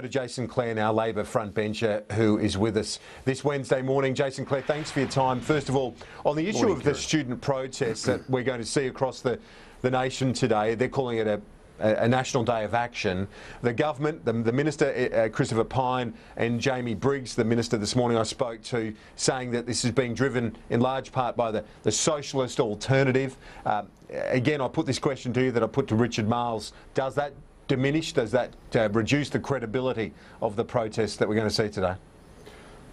Jason Clare, now Labor frontbencher, who is with us this Wednesday morning. Jason Clare, thanks for your time. First of all, on the issue of the student protests that we're going to see across the nation today, they're calling it a national day of action. The government, the Minister, Christopher Pyne, and Jamie Briggs, the Minister this morning I spoke to, saying that this is being driven in large part by the socialist alternative. Again, I put this question to you that I put to Richard Marles. Does that diminish, does that reduce the credibility of the protests that we're going to see today?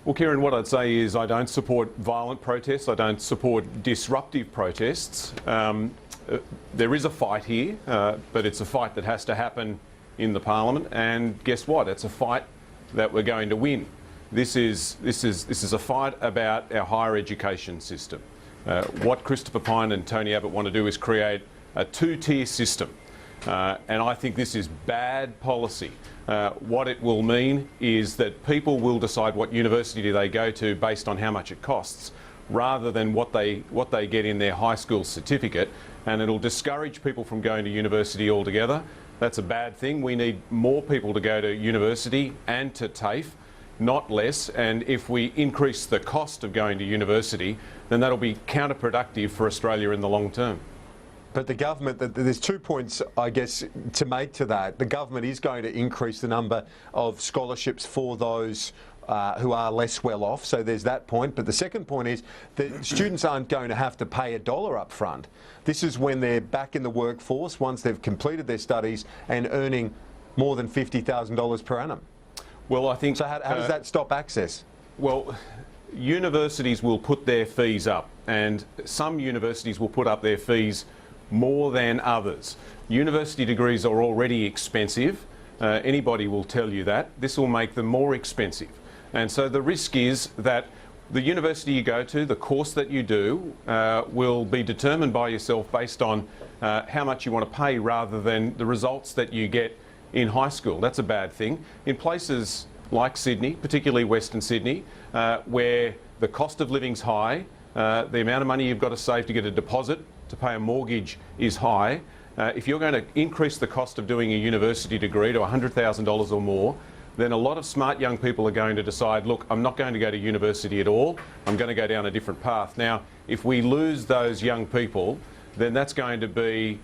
Well, Kieran, what I'd say is I don't support violent protests. I don't support disruptive protests. There is a fight here, but it's a fight that has to happen in the Parliament. And guess what? It's a fight that we're going to win. This is a fight about our higher education system. What Christopher Pyne and Tony Abbott want to do is create a two-tier system. And I think this is bad policy. What it will mean is that people will decide what university they go to based on how much it costs, rather than what they get in their high school certificate, and it'll discourage people from going to university altogether. That's a bad thing. We need more people to go to university and to TAFE, not less, and if we increase the cost of going to university, then that'll be counterproductive for Australia in the long term. But the government, there's 2 points, I guess, to make to that. The government is going to increase the number of scholarships for those who are less well off, so there's that point. But the second point is that students aren't going to have to pay $1 up front. This is when they're back in the workforce, once they've completed their studies and earning more than $50,000 per annum. Well, I think... So how does that stop access? Well, universities will put their fees up, and some universities will put up their fees more than others. University degrees are already expensive. Anybody will tell you that. This will make them more expensive. And so the risk is that the university you go to, the course that you do, will be determined by yourself based on how much you want to pay rather than the results that you get in high school. That's a bad thing. In places like Sydney, particularly Western Sydney, where the cost of living's high, the amount of money you've got to save to get a deposit to pay a mortgage is high. If you're going to increase the cost of doing a university degree to $100,000 or more, then a lot of smart young people are going to decide, look, I'm not going to go to university at all, I'm going to go down a different path. Now, if we lose those young people, then that's going to be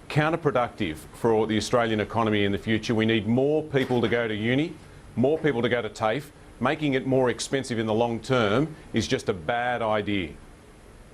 counterproductive for the Australian economy in the future. We need more people to go to uni, more people to go to TAFE. Making it more expensive in the long term is just a bad idea.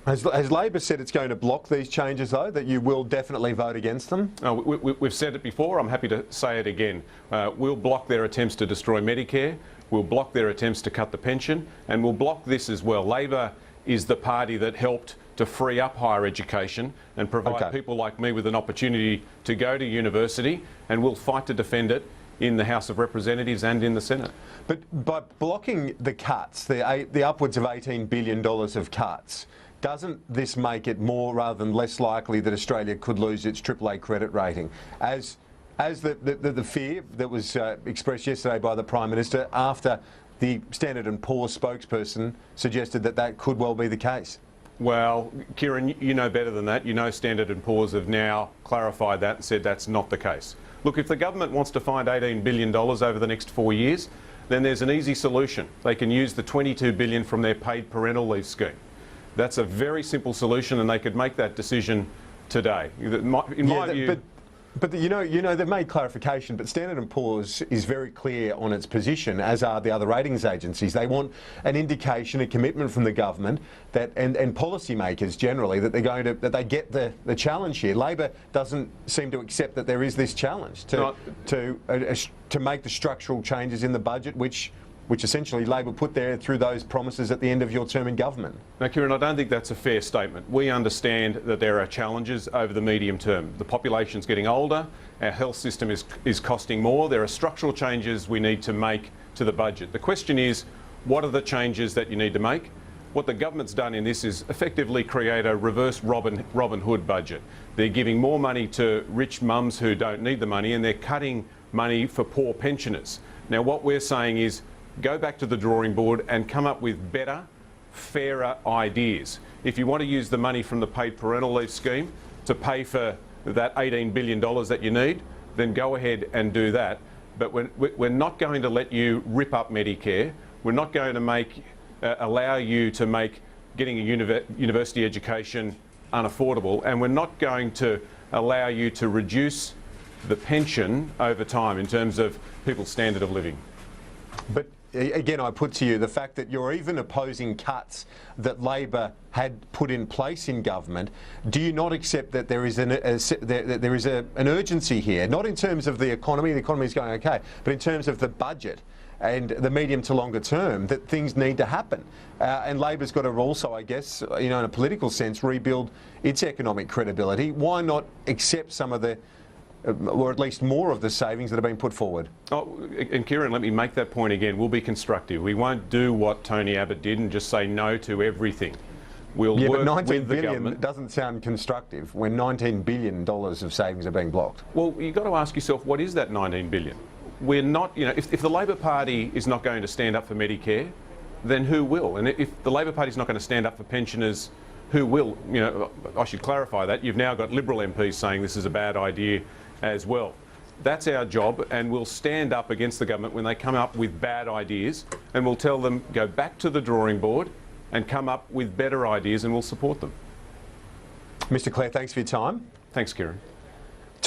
Has Labor said it's going to block these changes, though, that you will definitely vote against them? We've said it before, I'm happy to say it again. We'll block their attempts to destroy Medicare, we'll block their attempts to cut the pension, and we'll block this as well. Labor is the party that helped to free up higher education and provide people like me with an opportunity to go to university, and we'll fight to defend it in the House of Representatives and in the Senate. But by blocking the cuts, the upwards of $18 billion of cuts, doesn't this make it more rather than less likely that Australia could lose its AAA credit rating? As the fear that was expressed yesterday by the Prime Minister after the Standard & Poor's spokesperson suggested that that could well be the case? Well, Kieran, you know better than that. You know Standard & Poor's have now clarified that and said that's not the case. Look, if the government wants to find $18 billion over the next 4 years, then there's an easy solution. They can use the $22 billion from their paid parental leave scheme. That's a very simple solution, and they could make that decision today. In my view... But you know they've made clarification, but Standard & Poor's is very clear on its position, as are the other ratings agencies. They want an indication, a commitment from the government that and policymakers generally that they get the challenge here. Labor doesn't seem to accept that there is this challenge to make the structural changes in the budget, which essentially Labor put there through those promises at the end of your term in government. Now, Kieran, I don't think that's a fair statement. We understand that there are challenges over the medium term. The population's getting older, our health system is costing more, there are structural changes we need to make to the budget. The question is, what are the changes that you need to make? What the government's done in this is effectively create a reverse Robin Hood budget. They're giving more money to rich mums who don't need the money, and they're cutting money for poor pensioners. Now, what we're saying is, go back to the drawing board and come up with better, fairer ideas. If you want to use the money from the paid parental leave scheme to pay for that $18 billion that you need, then go ahead and do that. but we're not going to let you rip up Medicare. We're not going to allow you to make getting a university education unaffordable, and we're not going to allow you to reduce the pension over time in terms of people's standard of living. But again, I put to you the fact that you're even opposing cuts that Labor had put in place in government. Do you not accept that there is an urgency here, not in terms of the economy is going okay, but in terms of the budget and the medium to longer term, that things need to happen? And Labor's got to also, I guess, in a political sense, rebuild its economic credibility. Why not accept some of the or at least more of the savings that have been put forward? Oh, and Kieran, let me make that point again. We'll be constructive. We won't do what Tony Abbott did and just say no to everything. We'll work but 19 with the billion government. Doesn't sound constructive when $19 billion of savings are being blocked. Well, you've got to ask yourself, what is that 19 billion? We're not, if the Labor Party is not going to stand up for Medicare, then who will? And if the Labor Party is not going to stand up for pensioners, who will? I should clarify that. You've now got Liberal MPs saying this is a bad idea as well. That's our job, and we'll stand up against the government when they come up with bad ideas, and we'll tell them go back to the drawing board and come up with better ideas, and we'll support them. Mr. Clare, thanks for your time. Thanks, Kieran.